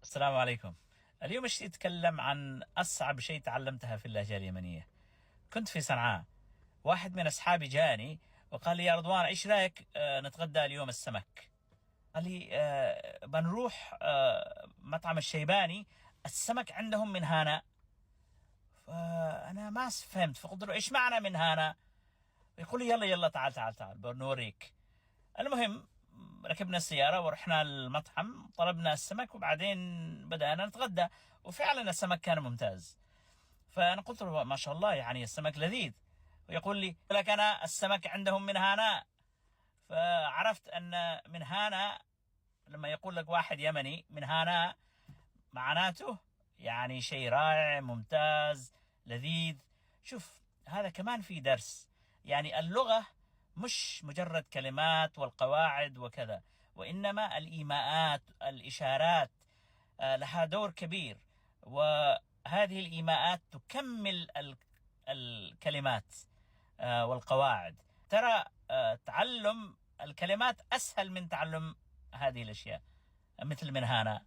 السلام عليكم. اليوم اشتي اتكلم عن اصعب شيء تعلمتها في اللهجه اليمنيه. كنت في صنعاء، واحد من اصحابي جاني وقال لي: يا رضوان، ايش رايك نتغدى اليوم السمك؟ قال لي: بنروح مطعم الشيباني، السمك عندهم من هنا. فانا ما فهمت، فقلت له: ايش معنى من هنا؟ يقول لي: يلا يلا تعال تعال تعال بنوريك. المهم، ركبنا السيارة ورحنا المطعم، طلبنا السمك وبعدين بدأنا نتغدى. وفعلا السمك كان ممتاز. فأنا قلت له: ما شاء الله، يعني السمك لذيذ. ويقول لي: لك أنا السمك عندهم من هنا. فعرفت أن من هنا، لما يقول لك واحد يمني من هنا، معناته يعني شيء رائع ممتاز لذيذ. شوف، هذا كمان في درس. يعني اللغة مش مجرد كلمات والقواعد وكذا، وإنما الإيماءات، الإشارات لها دور كبير. وهذه الإيماءات تكمل الكلمات والقواعد. ترى تعلم الكلمات أسهل من تعلم هذه الأشياء، مثل من هنا.